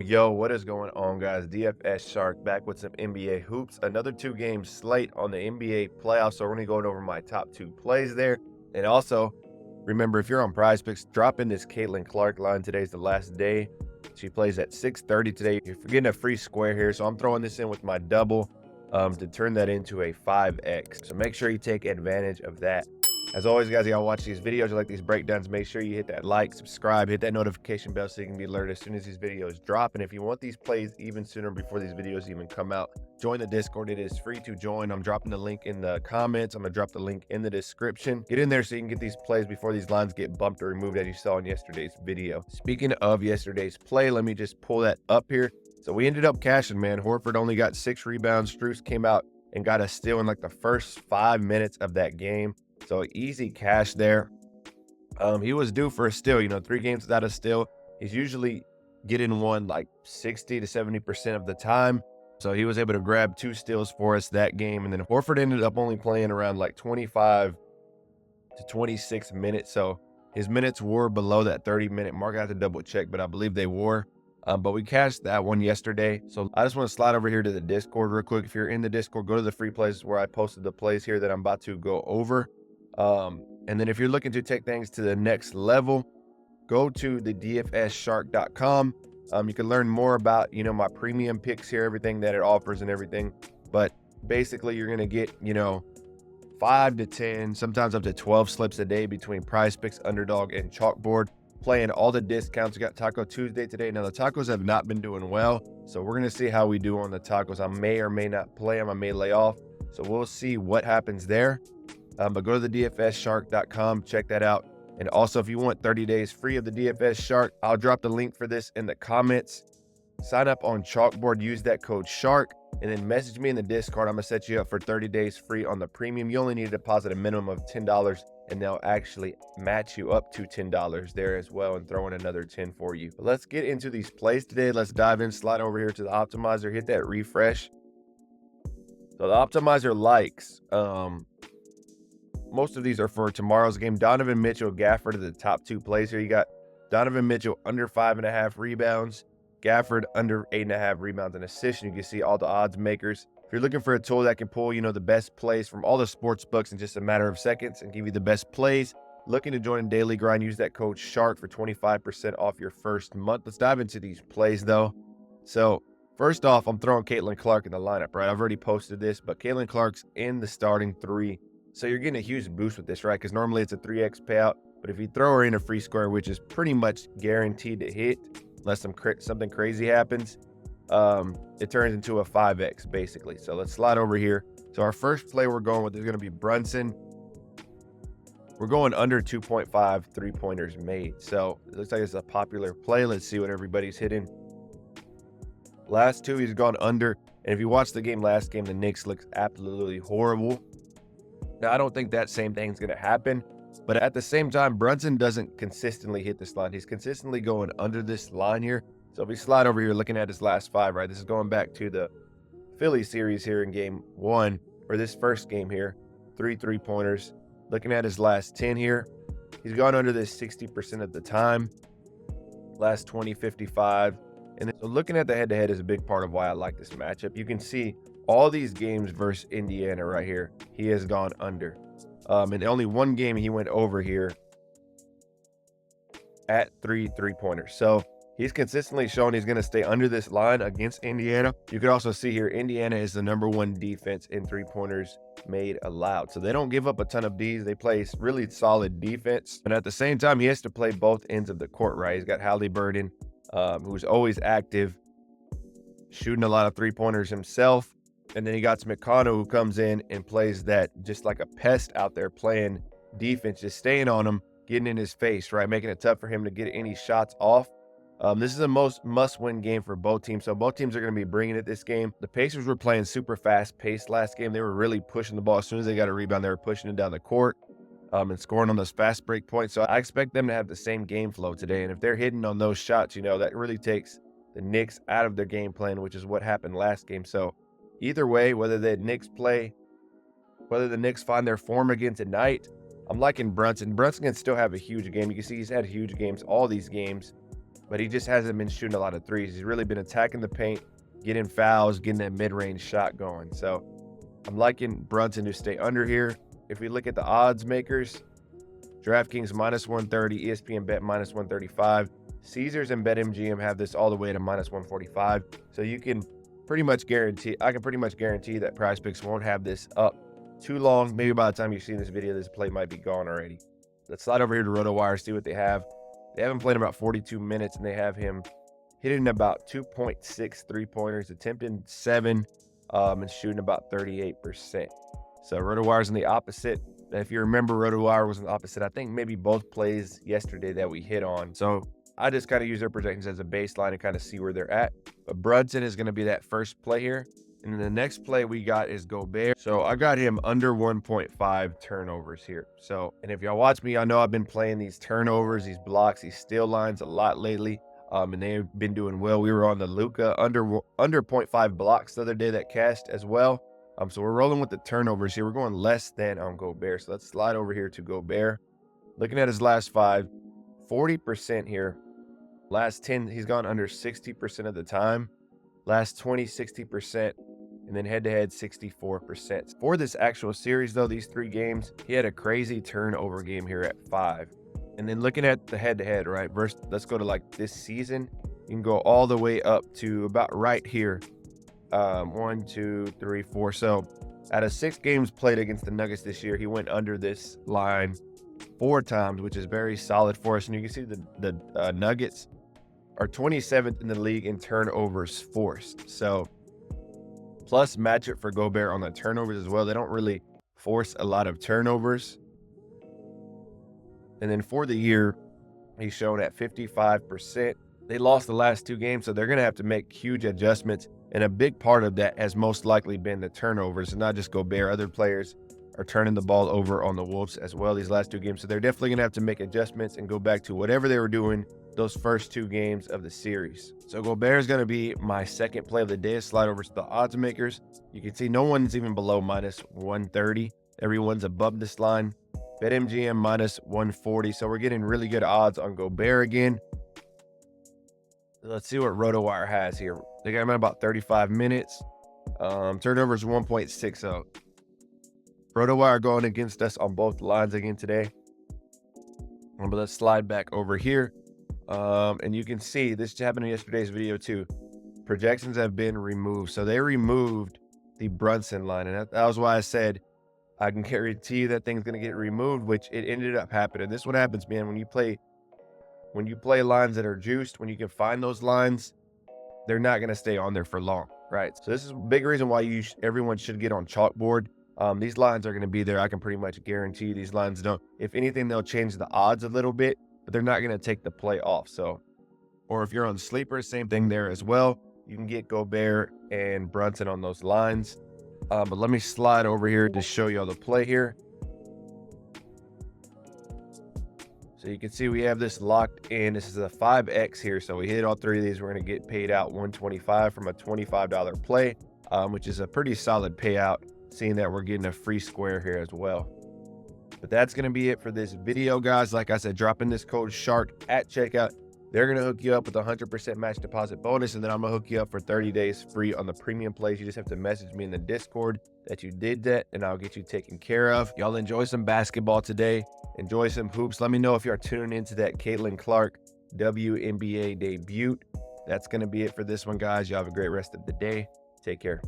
Yo, what is going on, guys? DFS Shark back with some NBA hoops. Another 2-game slate on the NBA playoffs. So we're going to go over my top 2 plays there. And also, remember, if you're on Prizepicks, drop in this Caitlin Clark line. Today's the last day. She plays at 6:30 today. You're getting a free square here. So I'm throwing this in with my double to turn that into a 5x. So make sure you take advantage of that. As always, guys, y'all watch these videos, you like these breakdowns, make sure you hit that like, subscribe, hit that notification bell so you can be alerted as soon as these videos drop. And if you want these plays even sooner before these videos even come out, join the Discord. It is free to join. I'm dropping the link in the comments. I'm going to drop the link in the description. Get in there so you can get these plays before these lines get bumped or removed, as you saw in yesterday's video. Speaking of yesterday's play, let me just pull that up here. So we ended up cashing, man. Horford only got 6 rebounds. Strus came out and got a steal in like the first 5 minutes of that game. So easy cash there. He was due for a steal, 3 games without a steal. He's usually getting one like 60 to 70% of the time. So he was able to grab 2 steals for us that game. And then Horford ended up only playing around like 25 to 26 minutes. So his minutes were below that 30-minute mark. I have to double check, but I believe they were. But we cashed that one yesterday. So I just want to slide over here to the Discord real quick. If you're in the Discord, go to the free plays where I posted the plays here that I'm about to go over. And then if you're looking to take things to the next level, go to the dfsshark.com. You can learn more about, my premium picks here, everything that it offers and everything. But basically you're going to get, 5 to 10, sometimes up to 12 slips a day between Prizepicks, Underdog, and Chalkboard. Playing all the discounts. We got Taco Tuesday today. Now the tacos have not been doing well, so we're going to see how we do on the tacos. I may or may not play them. I may lay off. So we'll see what happens there. But go to the dfsshark.com, check that out. And also, if you want 30 days free of the DFS Shark, I'll drop the link for this in the comments. Sign up on Chalkboard, use that code SHARK, and then message me in the Discord. I'm going to set you up for 30 days free on the premium. You only need to deposit a minimum of $10, and they'll actually match you up to $10 there as well and throw in another 10 for you. But let's get into these plays today. Let's dive in, slide over here to the optimizer, hit that refresh. So the optimizer likes, most of these are for tomorrow's game. Donovan Mitchell, Gafford are the top 2 plays here. You got Donovan Mitchell under 5.5 rebounds, Gafford under 8.5 rebounds and assists. You can see all the odds makers. If you're looking for a tool that can pull, the best plays from all the sports books in just a matter of seconds and give you the best plays, looking to join a daily grind, use that code SHARK for 25% off your first month. Let's dive into these plays though. So first off, I'm throwing Caitlin Clark in the lineup, right? I've already posted this, but Caitlin Clark's in the starting 3. So you're getting a huge boost with this, right? Because normally it's a 3x payout, but if you throw her in a free square, which is pretty much guaranteed to hit, unless something crazy happens, it turns into a 5x basically. So let's slide over here. So our first play we're going with is going to be Brunson. We're going under 2.5 3-pointers made. So it looks like it's a popular play. Let's see what everybody's hitting. Last 2, he's gone under. And if you watch the game last game, the Knicks looked absolutely horrible. Now, I don't think that same thing's going to happen, but at the same time, Brunson doesn't consistently hit this line. He's consistently going under this line here. So if we slide over here, looking at his last 5, right? This is going back to the Philly series here in game 1, or this first game here, 3 3-pointers. Looking at his last 10 here, he's gone under this 60% of the time. Last 20, 55. And so looking at the head-to-head is a big part of why I like this matchup. You can see all these games versus Indiana right here, he has gone under. And only one game he went over here at 3 3-pointers. So he's consistently shown he's going to stay under this line against Indiana. You can also see here, Indiana is the #1 defense in 3-pointers made allowed. So they don't give up a ton of Ds. They play really solid defense. And at the same time, he has to play both ends of the court, right? He's got Halliburton, who's always active, shooting a lot of 3-pointers himself. And then he got McConnell, who comes in and plays that just like a pest out there, playing defense, just staying on him, getting in his face, right? Making it tough for him to get any shots off. This is a must-win game for both teams. So both teams are going to be bringing it this game. The Pacers were playing super fast-paced last game. They were really pushing the ball. As soon as they got a rebound, they were pushing it down the court and scoring on those fast break points. So I expect them to have the same game flow today. And if they're hitting on those shots, that really takes the Knicks out of their game plan, which is what happened last game. So either way, whether the Knicks find their form again tonight, I'm liking Brunson. Brunson can still have a huge game. You can see he's had huge games all these games. but he just hasn't been shooting a lot of threes. He's really been attacking the paint, getting fouls, getting that mid-range shot going. So I'm liking Brunson to stay under here. If we look at the odds makers, DraftKings -130, ESPN Bet -135. Caesars and BetMGM have this all the way to -145. So you can pretty much guarantee, I can pretty much guarantee that Prizepicks won't have this up too long. Maybe by the time you see this video, this play might be gone already. Let's slide over here to RotoWire, see what they have. They haven't played about 42 minutes, and they have him hitting about 2.6 3-pointers, attempting 7, and shooting about 38%. So RotoWire's on the opposite. If you remember, RotoWire was on the opposite. I think maybe both plays yesterday that we hit on. So I just kind of use their projections as a baseline to kind of see where they're at. But Brunson is going to be that first play here. And then the next play we got is Gobert. So I got him under 1.5 turnovers here. So, and if y'all watch me, I know I've been playing these turnovers, these blocks, these steal lines a lot lately. And they've been doing well. We were on the Luka under 0.5 blocks the other day that cashed as well. So we're rolling with the turnovers here. We're going less than on Gobert. So let's slide over here to Gobert. Looking at his last 5, 40% here. Last 10, he's gone under 60% of the time. Last 20, 60%. And then head-to-head, 64%. For this actual series, though, these 3 games, he had a crazy turnover game here at 5. And then looking at the head-to-head, right? Versus, let's go to like this season. You can go all the way up to about right here. 1, 2, 3, 4. So out of 6 games played against the Nuggets this year, he went under this line 4 times, which is very solid for us. And you can see the Nuggets are 27th in the league in turnovers forced. So plus match it for Gobert on the turnovers as well. They don't really force a lot of turnovers. And then for the year, he's shown at 55%. They lost the last 2 games, so they're going to have to make huge adjustments. And a big part of that has most likely been the turnovers, and not just Gobert. Other players are turning the ball over on the Wolves as well these last 2 games. So they're definitely going to have to make adjustments and go back to whatever they were doing those first 2 games of the series. So Gobert is going to be my second play of the day. Slide over to the odds makers. You can see no one's even below -130. Everyone's above this line. BetMGM -140. So we're getting really good odds on Gobert again. Let's see what RotoWire has here. They got him at about 35 minutes. Turnovers 1.60. RotoWire going against us on both lines again today. But let's slide back over here. And you can see this happened in yesterday's video too. Projections have been removed. So they removed the Brunson line. And that was why I said I can guarantee you that thing's going to get removed, which it ended up happening. This is what happens, man, when you play lines that are juiced, when you can find those lines, they're not going to stay on there for long, right? So this is a big reason why everyone should get on CHALKBOARD. These lines are going to be there. I can pretty much guarantee these lines don't. If anything, they'll change the odds a little bit, but they're not going to take the play off. So, or if you're on sleeper, same thing there as well. You can get Gobert and Brunson on those lines. But let me slide over here to show you all the play here. So you can see we have this locked in. This is a 5X here. So we hit all 3 of these. We're going to get paid out $125 from a $25 play, which is a pretty solid payout, seeing that we're getting a free square here as well. But that's going to be it for this video, guys. Like I said, dropping this code SHARK at checkout. They're going to hook you up with a 100% match deposit bonus, and then I'm going to hook you up for 30 days free on the premium plays. You just have to message me in the Discord that you did that, and I'll get you taken care of. Y'all enjoy some basketball today. Enjoy some hoops. Let me know if you're tuning into that Caitlin Clark WNBA debut. That's going to be it for this one, guys. Y'all have a great rest of the day. Take care.